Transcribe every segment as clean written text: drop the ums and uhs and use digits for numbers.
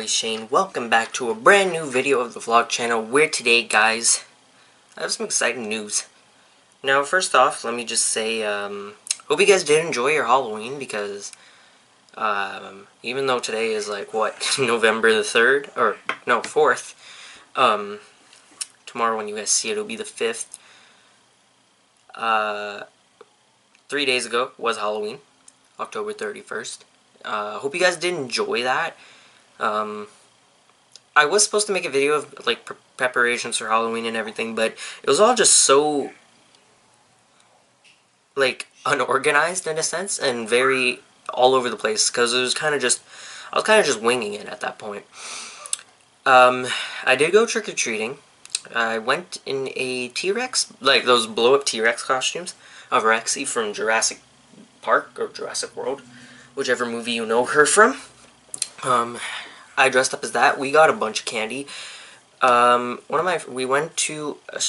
Shane. Welcome back to a brand new video of the vlog channel where today, guys, I have some exciting news. Now, first off, let me just say, hope you guys did enjoy your Halloween because, even though today is like, what, November the 3rd? Or, no, 4th. Tomorrow when you guys see it, it'll be the 5th. 3 days ago was Halloween, October 31st. Hope you guys did enjoy that. I was supposed to make a video of like preparations for Halloween and everything, but it was all just so like unorganized in a sense and very all over the place because it was kind of just I was kind of just winging it at that point. I did go trick-or-treating. I went in a T-Rex, like those blow-up T-Rex costumes of Rexy from Jurassic Park or Jurassic World, whichever movie you know her from. I dressed up as that. We got a bunch of candy. We went to a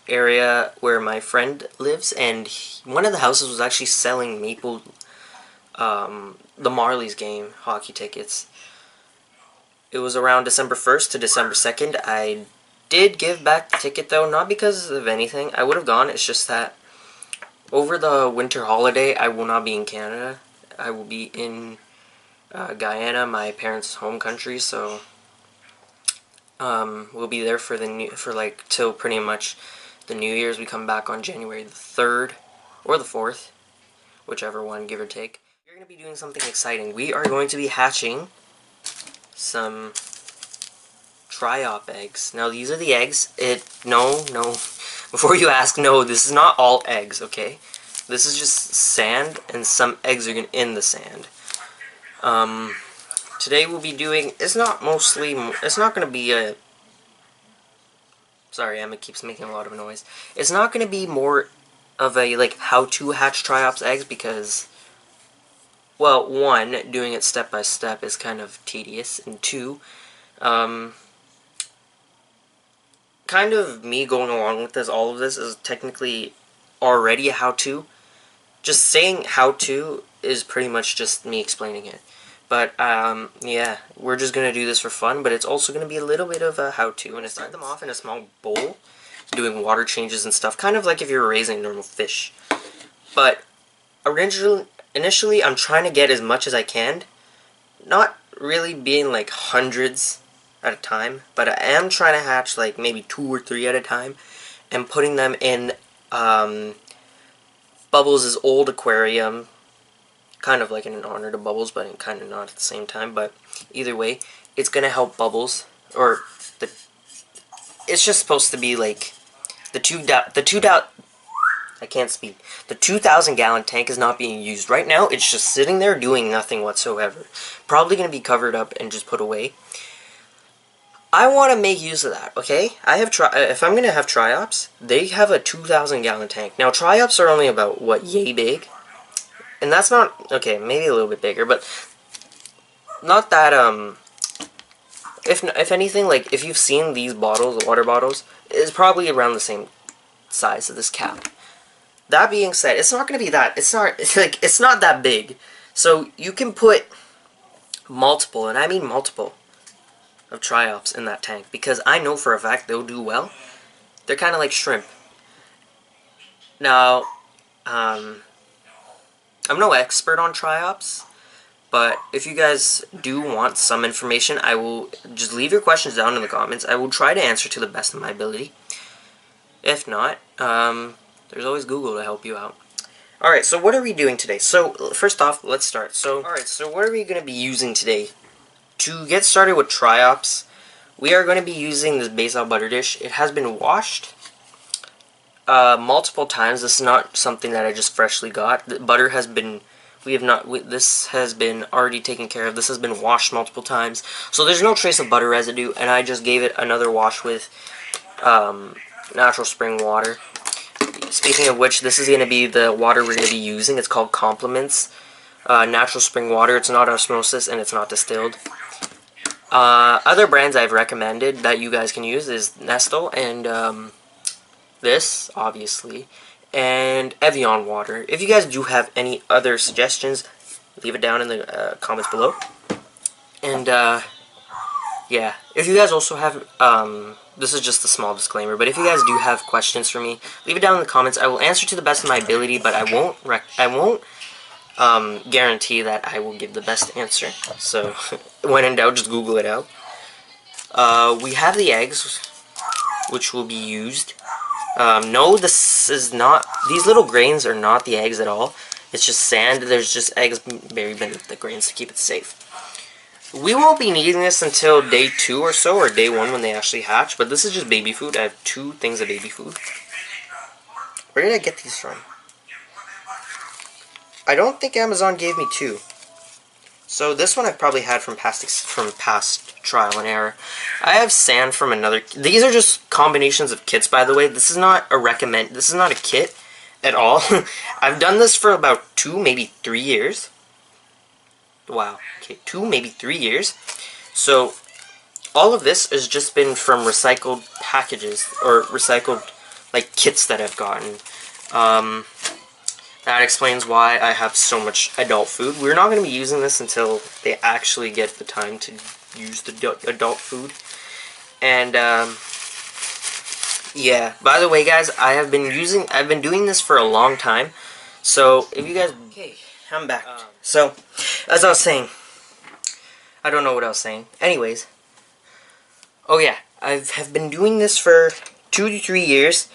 area where my friend lives, and one of the houses was actually selling the Marlies game hockey tickets. It was around December 1st to December 2nd. I did give back the ticket though, not because of anything. I would have gone. It's just that over the winter holiday, I will not be in Canada. I will be in Guyana, my parents' home country, so we'll be there for like till pretty much the New Year's. We come back on January the 3rd or the 4th, whichever one, give or take. We're going to be doing something exciting. We are going to be hatching some Triop eggs. Now these are the eggs. No, before you ask, no, this is not all eggs, okay? This is just sand, and some eggs are in the sand. Today we'll be doing, it's not going to be a, sorry, Emma keeps making a lot of noise. It's not going to be more of a, like, how to hatch Triops eggs because, well, one, doing it step by step is kind of tedious, and two, kind of me going along with this, all of this is technically already a how-to. Just saying how-to is pretty much just me explaining it. But, yeah, we're just going to do this for fun, but it's also going to be a little bit of a how-to. And I start them off in a small bowl, doing water changes and stuff, kind of like if you were raising normal fish. But, initially, I'm trying to get as much as I can, not really being like hundreds at a time, but I am trying to hatch like maybe 2 or 3 at a time, and putting them in, Bubbles' old aquarium, kind of like an honor to Bubbles, but kind of not at the same time. But either way, it's gonna help Bubbles, or it's just supposed to be like the 2,000 gallon tank is not being used right now. It's just sitting there doing nothing whatsoever. Probably gonna be covered up and just put away. I want to make use of that, okay? If I'm going to have Triops, they have a 2,000 gallon tank. Now, Triops are only about, what, yay big? And that's not, okay, maybe a little bit bigger, but not that, if anything, like, if you've seen these bottles, the water bottles, it's probably around the same size of this cap. That being said, it's not going to be that, it's not that big. So, you can put multiple, and I mean multiple, of Triops in that tank, because I know for a fact they'll do well. They're kind of like shrimp. Now, I'm no expert on Triops, but if you guys do want some information, I will just leave your questions down in the comments. I will try to answer to the best of my ability. If not, there's always Google to help you out. Alright, so what are we doing today? So, first off, let's start. Alright, so what are we going to be using today? To get started with Triops, we are going to be using this Basil butter dish. It has been washed multiple times. This is not something that I just freshly got. The butter has been, this has been already taken care of. This has been washed multiple times. So there's no trace of butter residue, and I just gave it another wash with natural spring water. Speaking of which, this is going to be the water we're going to be using. It's called Compliments Natural Spring Water. It's not osmosis, and it's not distilled. Other brands I've recommended that you guys can use is Nestle and this, obviously, and Evian water. If you guys do have any other suggestions, leave it down in the comments below. And yeah, if you guys also have, this is just a small disclaimer, but if you guys do have questions for me, leave it down in the comments. I will answer to the best of my ability, but I won't guarantee that I will give the best answer. So, when in doubt, just Google it out. We have the eggs, which will be used. No, this is not, these little grains are not the eggs at all. It's just sand. There's just eggs buried beneath the grains to keep it safe. We won't be needing this until day 2 or so, or day 1 when they actually hatch, but this is just baby food. I have 2 things of baby food. Where did I get these from? I don't think Amazon gave me 2. So this one I've probably had from past trial and error. I have sand from another. These are just combinations of kits, by the way. This is not a kit at all. I've done this for about 2, maybe 3 years. Wow. Okay, 2, maybe 3 years. So all of this has just been from recycled packages or recycled like kits that I've gotten. That explains why I have so much adult food. We're not going to be using this until they actually get the time to use the adult food. And yeah, by the way guys, I've been doing this for a long time. So if you guys, okay, I'm back. So as I was saying, I don't know what I was saying. Anyways, oh yeah, I have been doing this for 2 to 3 years.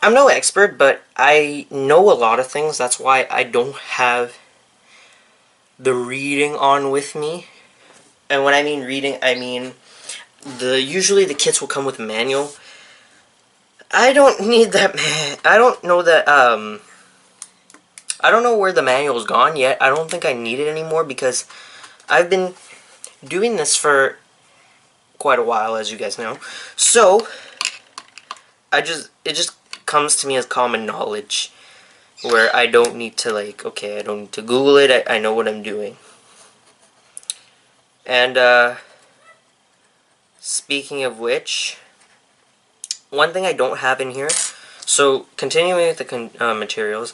I'm no expert, but I know a lot of things. That's why I don't have the reading on with me. And when I mean reading, I mean usually the kits will come with a manual. I don't need that. I don't know that. I don't know where the manual's gone yet. I don't think I need it anymore because I've been doing this for quite a while, as you guys know. So it just comes to me as common knowledge where I don't need to I don't need to Google it. I know what I'm doing. And speaking of which, one thing I don't have in here, so continuing with the materials,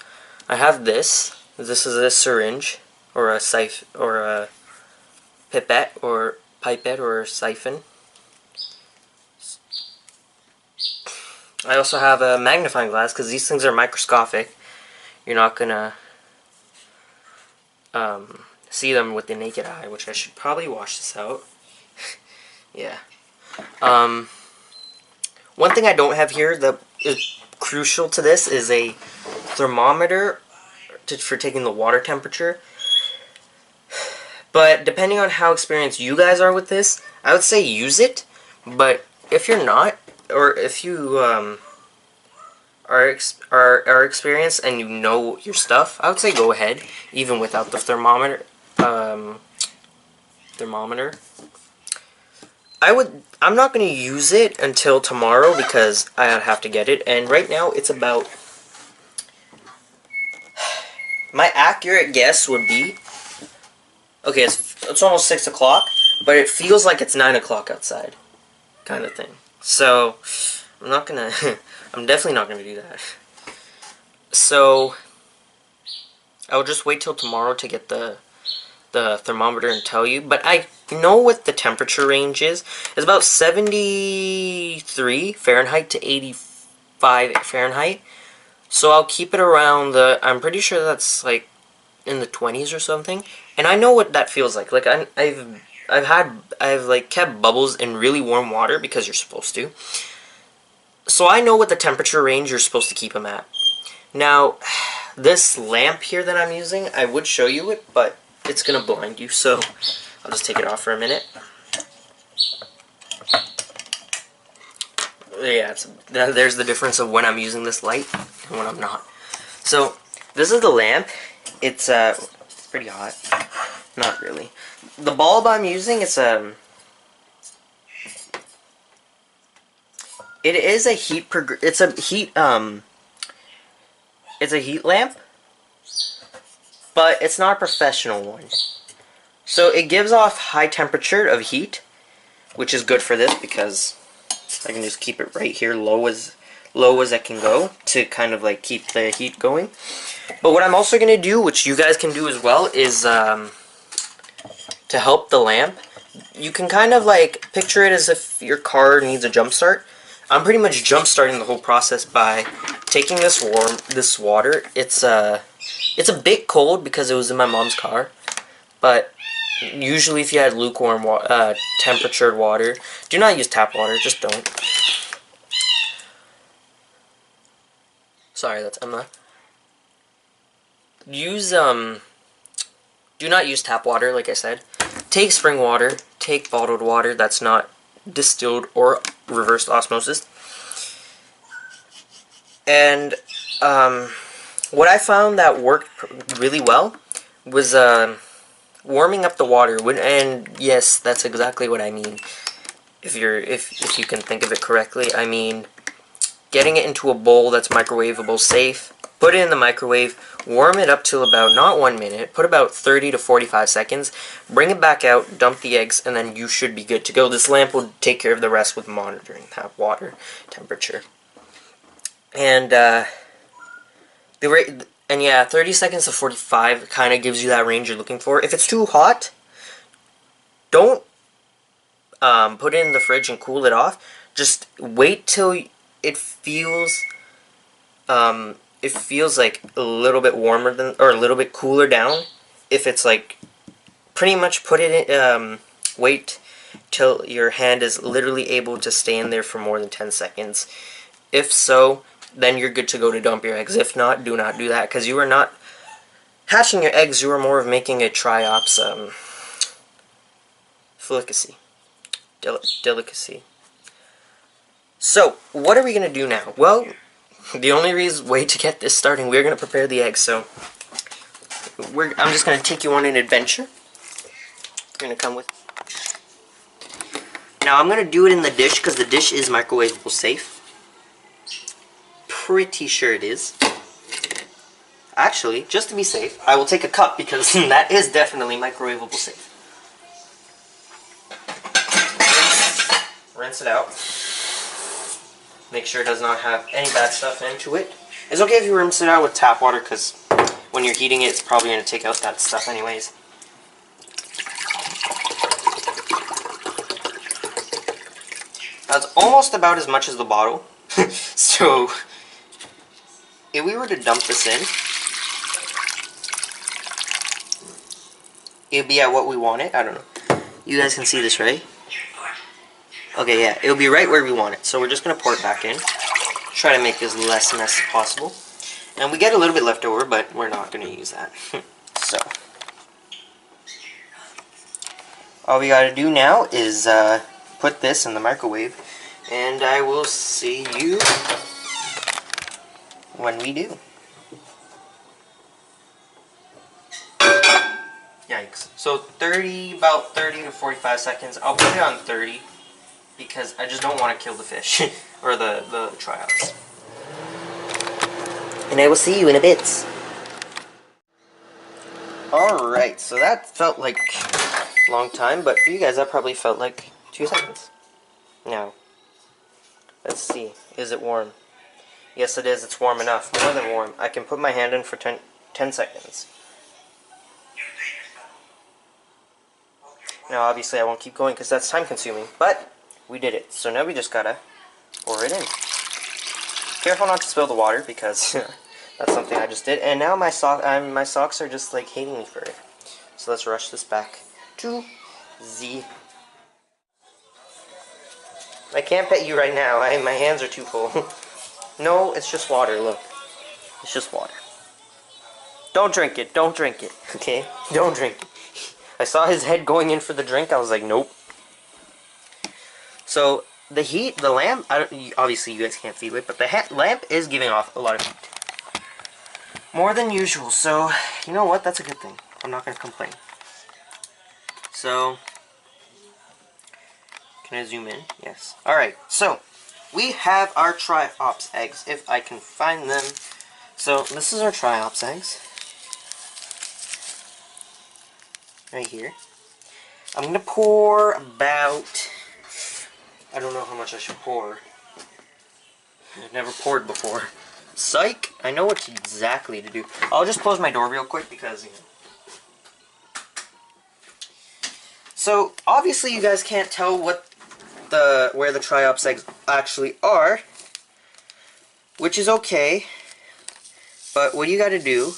I have this. This is a syringe or a or a pipette or a siphon. I also have a magnifying glass because these things are microscopic. You're not gonna see them with the naked eye, which I should probably wash this out. Yeah. One thing I don't have here that is crucial to this is a thermometer for taking the water temperature. But depending on how experienced you guys are with this, I would say use it. But if you're not, or if you are experienced and you know your stuff, I would say go ahead, even without the thermometer. I'm not going to use it until tomorrow because I have to get it, and right now it's about, my accurate guess would be, okay, it's almost 6 o'clock, but it feels like it's 9 o'clock outside, kind of thing. So, I'm not gonna, I'm definitely not gonna do that. So, I'll just wait till tomorrow to get the thermometer and tell you, but I know what the temperature range is. It's about 73 Fahrenheit to 85 Fahrenheit. So I'll keep it around I'm pretty sure that's like in the 20s or something. And I know what that feels like. Like I've like kept bubbles in really warm water because you're supposed to. So I know what the temperature range you're supposed to keep them at. Now, this lamp here that I'm using, I would show you it, but it's gonna blind you, so I'll just take it off for a minute. Yeah, there's the difference of when I'm using this light and when I'm not. So, this is the lamp. It's pretty hot. Not really. The bulb I'm using, it's a heat lamp, but it's not a professional one. So it gives off high temperature of heat, which is good for this because I can just keep it right here, low as I can go, to kind of like keep the heat going. But what I'm also going to do, which you guys can do as well, is to help the lamp, You can kind of like picture it as if your car needs a jump start. I'm pretty much jump starting the whole process by taking this water. It's a bit cold because it was in my mom's car, but usually if you had lukewarm temperatured water, do not use tap water. Just don't. Sorry, that's Emma. Use do not use tap water, like I said. Take spring water, take bottled water that's not distilled or reverse osmosis. And what I found that worked really well was warming up the water. And yes, that's exactly what I mean. If you can think of it correctly, I mean getting it into a bowl that's microwavable safe. Put it in the microwave, warm it up till about, not 1 minute, put about 30 to 45 seconds, bring it back out, dump the eggs, and then you should be good to go. This lamp will take care of the rest with monitoring that water temperature. And, yeah, 30 seconds to 45 kind of gives you that range you're looking for. If it's too hot, don't put it in the fridge and cool it off. Just wait till it feels like a little bit warmer than, or a little bit cooler down. If it's like, pretty much put it in, wait till your hand is literally able to stay in there for more than 10 seconds. If so, then you're good to go to dump your eggs. If not, do not do that, because you are not hatching your eggs, you are more of making a Triops delicacy. So, what are we going to do now? Well, the only way to get this starting, we're going to prepare the eggs, so I'm just going to take you on an adventure. You're going to come with. Now, I'm going to do it in the dish, because the dish is microwavable safe. Pretty sure it is. Actually, just to be safe, I will take a cup, because that is definitely microwavable safe. Rinse it out. Make sure it does not have any bad stuff into it. It's okay if you rinse it out with tap water, because when you're heating it, it's probably going to take out that stuff anyways. That's almost about as much as the bottle. So, if we were to dump this in, it would be at what we want it. I don't know. You guys can see this, right? Okay, yeah, it'll be right where we want it. So we're just going to pour it back in. Try to make as less mess as possible. And we get a little bit left over, but we're not going to use that. So, all we got to do now is put this in the microwave. And I will see you when we do. Yikes. So about 30 to 45 seconds. I'll put it on 30. Because I just don't want to kill the fish, or the Triops. And I will see you in a bit. Alright, so that felt like a long time, but for you guys that probably felt like 2 seconds. Now, let's see, is it warm? Yes it is, it's warm enough, more than warm. I can put my hand in for 10 seconds. Now obviously I won't keep going because that's time consuming, but we did it. So now we just gotta pour it in. Careful not to spill the water because that's something I just did. And now my socks are just like hating me for it. So let's rush this back to Z. I can't pet you right now. My hands are too full. No, it's just water. Look, it's just water. Don't drink it. Don't drink it. Okay, don't drink it. I saw his head going in for the drink. I was like, nope. So, the heat, the lamp, obviously you guys can't feel it, but the lamp is giving off a lot of heat. More than usual, so, you know what, that's a good thing. I'm not going to complain. So, can I zoom in? Yes. Alright, so, we have our Triops eggs, if I can find them. So, this is our Triops eggs. Right here. I'm going to pour about... I don't know how much I should pour. I've never poured before. Psych! I know what exactly to do. I'll just close my door real quick because, you know. So obviously you guys can't tell where the Triops eggs actually are, which is okay. But what you got to do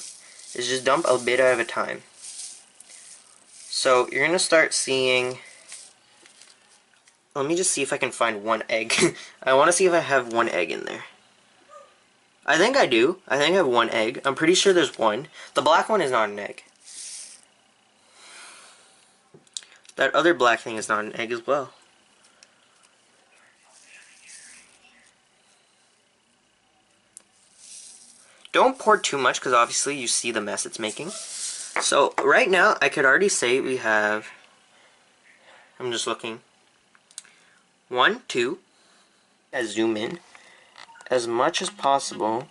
is just dump a bit at a time. So you're gonna start seeing. Let me just see if I can find one egg. I want to see if I have one egg in there. I think I do. I think I have one egg. I'm pretty sure there's one. The black one is not an egg. That other black thing is not an egg as well. Don't pour too much because obviously you see the mess it's making. So right now I could already say we have, I'm just looking, 1, 2, I zoom in as much as possible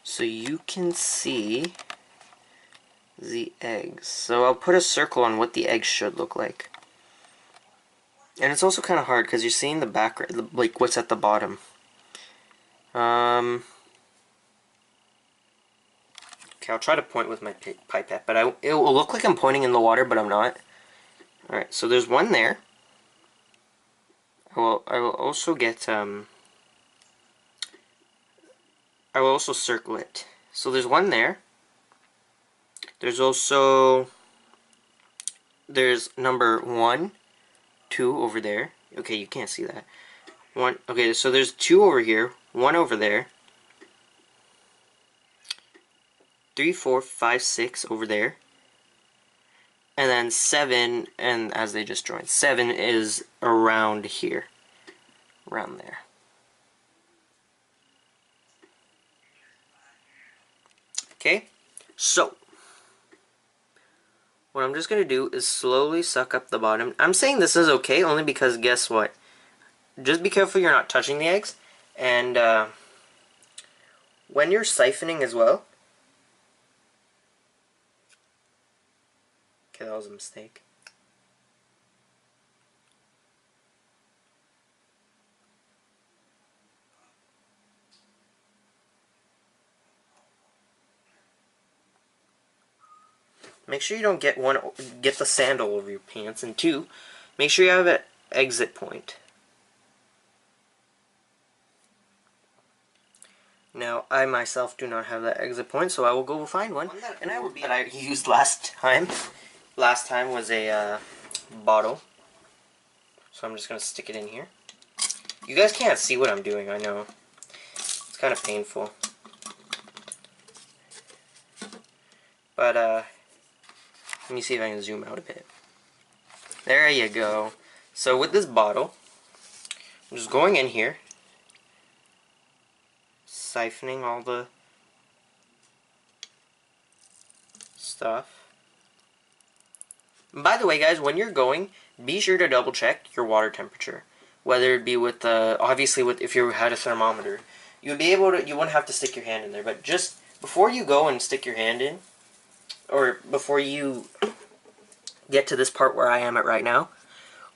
so you can see the eggs. So I'll put a circle on what the eggs should look like. And it's also kind of hard because you're seeing the background, like what's at the bottom. Okay, I'll try to point with my pipette, but it will look like I'm pointing in the water, but I'm not. Alright, so there's one there. I will also get, I will also circle it. So there's one there. There's also, there's number 1, 2 over there. Okay, you can't see that. One. Okay, so there's 2 over here, 1 over there. 3, 4, 5, 6 over there. And then 7, and as they just joined, 7 is around here. Around there. Okay, so what I'm just going to do is slowly suck up the bottom. I'm saying this is okay only because guess what? Just be careful you're not touching the eggs. And when you're siphoning as well. Okay, that was a mistake. Make sure you don't get the sand all over your pants, and 2, make sure you have an exit point. Now, I myself do not have that exit point, so I will go find one. And I will be that I used last time. Last time was a bottle. So I'm just going to stick it in here. You guys can't see what I'm doing, I know. It's kind of painful. But, let me see if I can zoom out a bit. There you go. So with this bottle, I'm just going in here, siphoning all the stuff. And by the way, guys, when you're going, be sure to double check your water temperature. Whether it be with obviously with if you had a thermometer, you'd be able to. You wouldn't have to stick your hand in there, but just before you go and stick your hand in, or before you get to this part where I am at right now,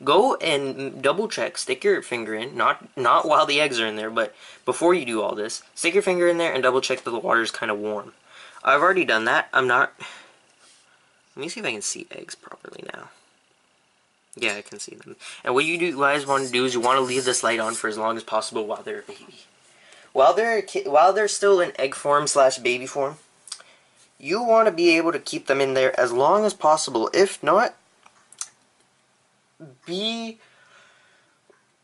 go and double check. Stick your finger in, not while the eggs are in there, but before you do all this, stick your finger in there and double check that the water is kind of warm. I've already done that. I'm not. Let me see if I can see eggs properly now. Yeah, I can see them. And what you guys want to do is you want to leave this light on for as long as possible while they're a baby. While they're still in egg form / baby form, you want to be able to keep them in there as long as possible. If not, if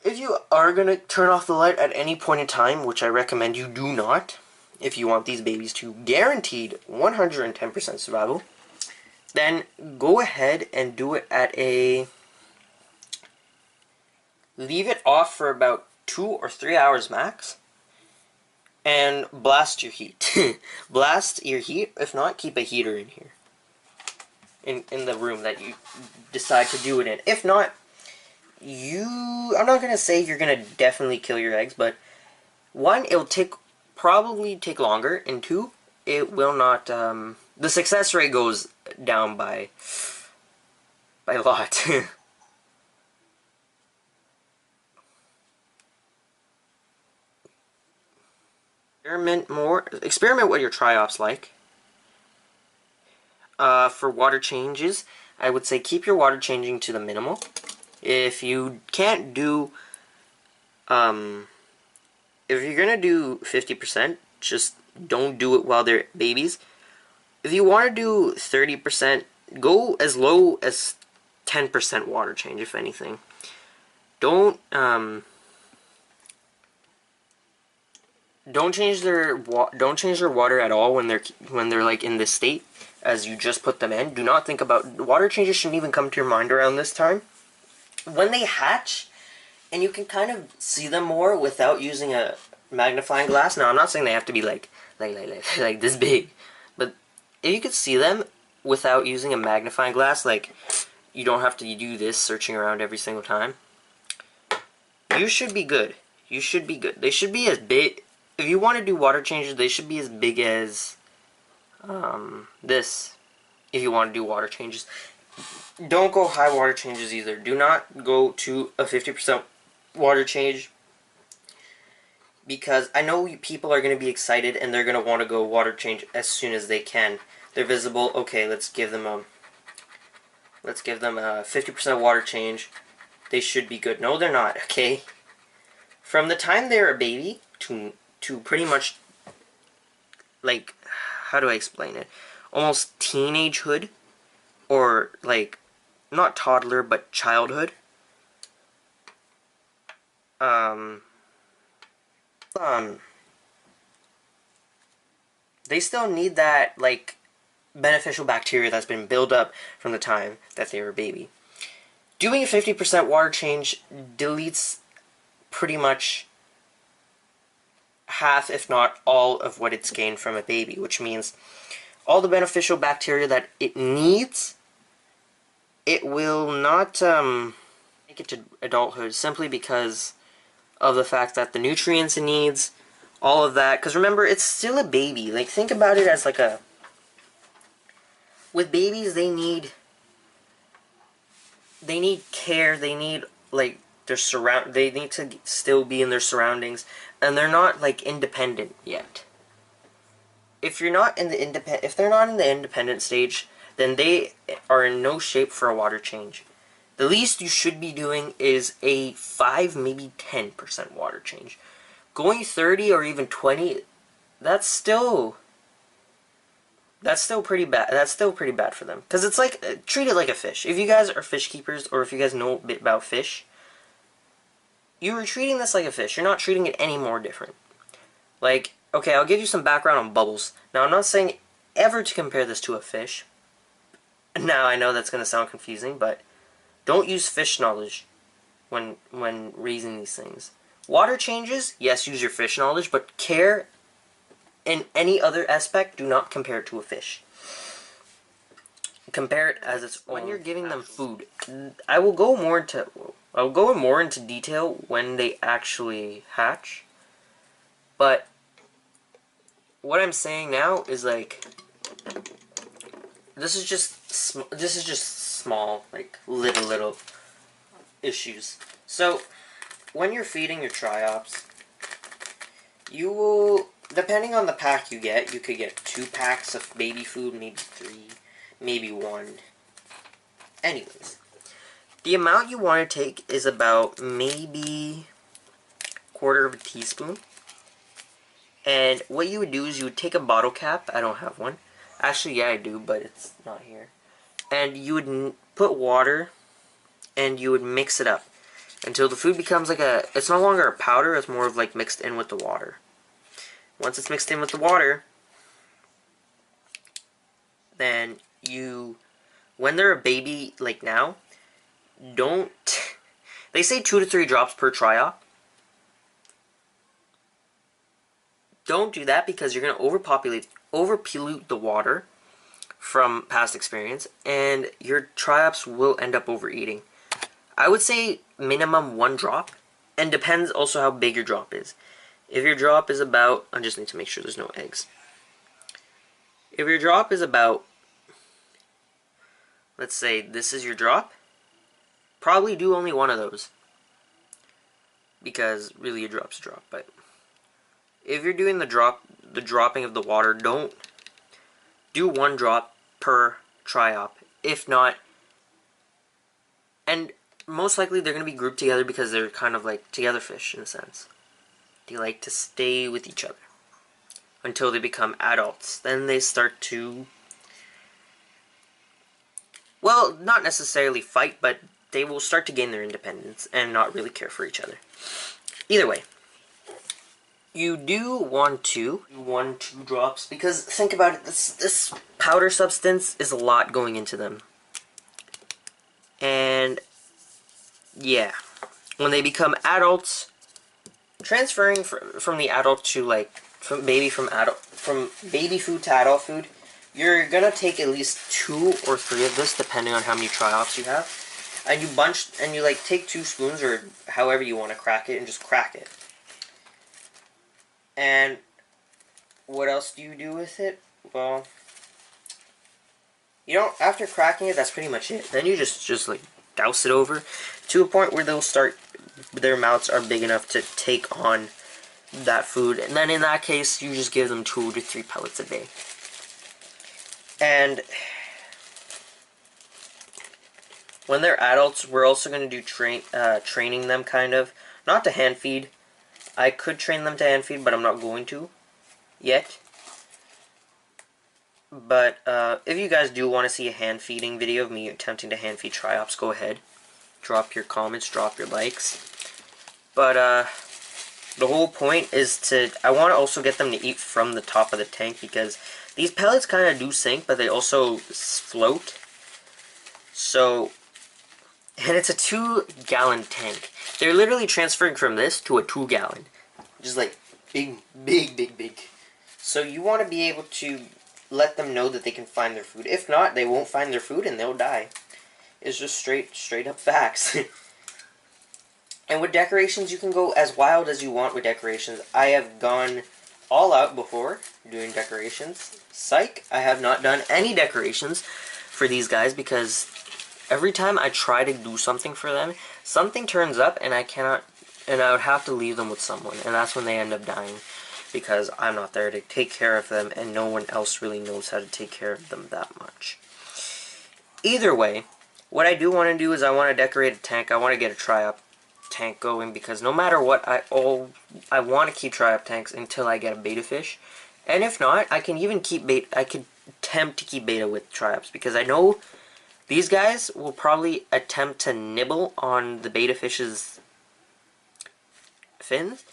you are going to turn off the light at any point in time, which I recommend you do not, if you want these babies to guaranteed 110% survival, then go ahead and do it at a... Leave it off for about 2 or 3 hours max, and blast your heat. Blast your heat. If not, keep a heater in here. In the room that you decide to do it in. If not, I'm not going to say you're going to definitely kill your eggs, but 1, it'll probably take longer, and 2, it will not, the success rate goes down by a lot. Experiment what your Triops like. For water changes, I would say keep your water changing to the minimal. If you can't do, if you're gonna do 50%, just don't do it while they're babies. If you want to do 30%, go as low as 10% water change, if anything. Don't change their water at all when they're like in this state as you just put them in. Do not think about water changes. Shouldn't even come to your mind around this time. When they hatch, and you can kind of see them more without using a magnifying glass. Now, I'm not saying they have to be like this big, but if you could see them without using a magnifying glass, like you don't have to do this searching around every single time, you should be good. You should be good. They should be as big. If you want to do water changes, they should be as big as this. If you want to do water changes, don't go high water changes either. Do not go to a 50% water change, because I know people are going to be excited and they're going to want to go water change as soon as they can. They're visible. Okay, let's give them a 50% water change. They should be good. No, they're not. Okay, from the time they're a baby to pretty much, like, how do I explain it? Almost teenagehood, or like not toddler but childhood. They still need that, like, beneficial bacteria that's been built up from the time that they were a baby. Doing a 50% water change deletes pretty much half, if not all, of what it's gained from a baby, which means all the beneficial bacteria that it needs, it will not make it to adulthood, simply because of the fact that the nutrients it needs, all of that. Because remember, it's still a baby. Like, think about it as like a... With babies, they need care. They need, like, they need to still be in their surroundings, and they're not, like, independent yet. If you're not in the if they're not in the independent stage, then they are in no shape for a water change. The least you should be doing is a 5, maybe 10% water change. Going 30 or even 20, that's still pretty bad. That's still pretty bad for them. Because it's like, treat it like a fish. If you guys are fish keepers, or if you guys know a bit about fish, you are treating this like a fish. You're not treating it any more different. Like, okay, I'll give you some background on bubbles. Now, I'm not saying ever to compare this to a fish. Now, I know that's going to sound confusing, but don't use fish knowledge when raising these things. Water changes, yes, use your fish knowledge, but care in any other aspect, do not compare it to a fish. Compare it as its own. When you're giving them food, I will go more into detail when they actually hatch. But what I'm saying now is, like, this is just small, like, little issues. So when you're feeding your Triops, you will, depending on the pack you get, you could get 2 packs of baby food, maybe 3, maybe 1. Anyways, the amount you want to take is about maybe 1/4 of a teaspoon. And what you would do is you would take a bottle cap. I don't have one. Actually, yeah, I do, but it's not here. And you would put water, and you would mix it up until the food becomes like a... It's no longer a powder, it's more of like mixed in with the water. Once it's mixed in with the water, then you... When they're a baby, like now, don't... They say 2 to 3 drops per Triop. Don't do that, because you're going to overpollute the water from past experience, and your Triops will end up overeating. I would say minimum 1 drop, and depends also how big your drop is. If your drop is about... I just need to make sure there's no eggs. If your drop is about... Let's say this is your drop, probably do only 1 of those, because really your drop's a drop. But if you're doing the dropping of the water, don't do 1 drop per Triop. If not, And most likely they're going to be grouped together because they're kind of like together fish in a sense. They like to stay with each other until they become adults. Then they start to, well, not necessarily fight, but they will start to gain their independence and not really care for each other. Either way, you do want to 2 drops, because think about it, this powder substance is a lot going into them. And yeah, when they become adults, transferring from the adult to like from baby food to adult food, you're gonna take at least 2 or 3 of this, depending on how many Triops you have, and you like take 2 spoons or however you want to crack it and just crack it. And what else do you do with it? Well, you don't, after cracking it, that's pretty much it. Then you just like douse it over to a point where they'll start, their mouths are big enough to take on that food, and then in that case you just give them 2 to 3 pellets a day. And when they're adults, we're also going to do training them, kind of, not to hand feed. I could train them to hand feed, but I'm not going to yet. But if you guys do want to see a hand feeding video of me attempting to hand feed Triops, go ahead, drop your comments, drop your likes. But the whole point is I want to also get them to eat from the top of the tank, because these pellets kind of do sink, but they also float. So, and it's a 2-gallon tank. They're literally transferring from this to a 2-gallon. Just like big, big, big, big. So you want to be able to let them know that they can find their food. If not, they won't find their food and they'll die. It's just straight up facts. And with decorations, you can go as wild as you want with decorations. I have gone all out before doing decorations. Psych, I have not done any decorations for these guys, because every time I try to do something for them, something turns up and I cannot, and I would have to leave them with someone, and that's when they end up dying, because I'm not there to take care of them and no one else really knows how to take care of them that much. Either way, what I do want to do is I want to decorate a tank. I want to get a Triop tank going, because no matter what, I want to keep Triop tanks until I get a beta fish. And if not, I can even keep beta. I could attempt to keep beta with Triops, because I know these guys will probably attempt to nibble on the beta fish's fins.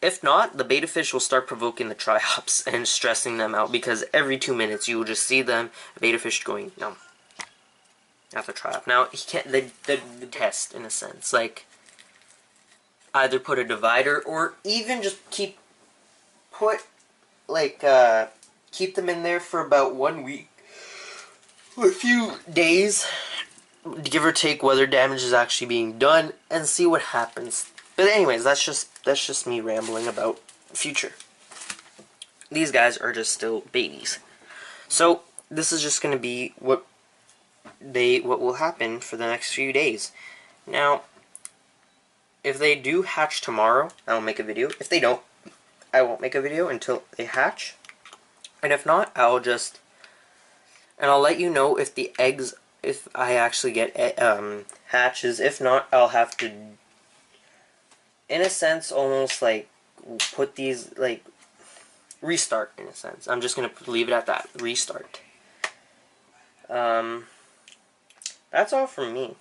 If not, the beta fish will start provoking the Triops and stressing them out, because every 2 minutes you will just see them, beta fish going, no, not the Triop. Now, he can't, the test, in a sense, like, either put a divider, or even just keep them in there for about 1 week, or a few days, give or take, weather damage is actually being done, and see what happens. But anyways, that's just me rambling about future. These guys are just still babies. So this is just going to be what will happen for the next few days. Now, if they do hatch tomorrow, I'll make a video. If they don't, I won't make a video until they hatch. And if not, I'll let you know if the eggs, if I actually get hatches. If not, I'll have to, in a sense, almost like put these, like, restart, in a sense. I'm just going to leave it at that, restart. That's all from me.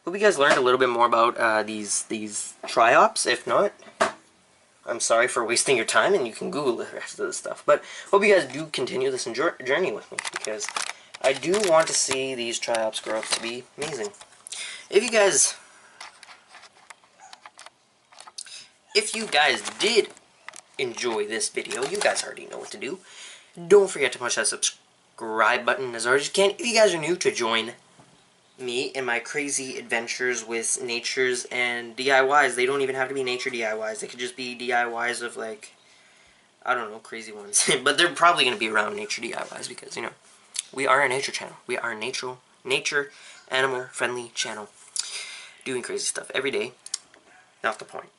Hope you guys learned a little bit more about these Triops. If not, I'm sorry for wasting your time, and you can Google the rest of this stuff. But hope you guys do continue this journey with me, because I do want to see these Triops grow up to be amazing. If you guys did enjoy this video, you guys already know what to do. Don't forget to push that subscribe button as hard as you can. If you guys are new, to join me in my crazy adventures with natures and DIYs. They don't even have to be nature DIYs. They could just be DIYs of, like, I don't know, crazy ones. But they're probably going to be around nature DIYs, because, you know, we are a nature channel. We are a nature, animal-friendly channel. Doing crazy stuff every day. Not the point.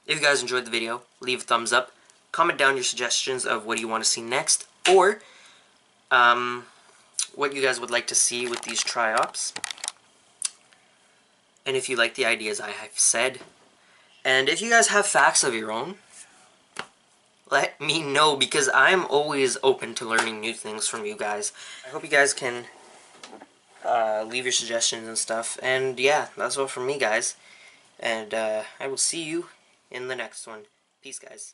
If you guys enjoyed the video, leave a thumbs up. Comment down your suggestions of what you want to see next, or what you guys would like to see with these Triops. and if you like the ideas I have said. And if you guys have facts of your own, let me know, because I'm always open to learning new things from you guys. I hope you guys can leave your suggestions and stuff. And yeah, that's all from me, guys. And I will see you in the next one. Peace, guys.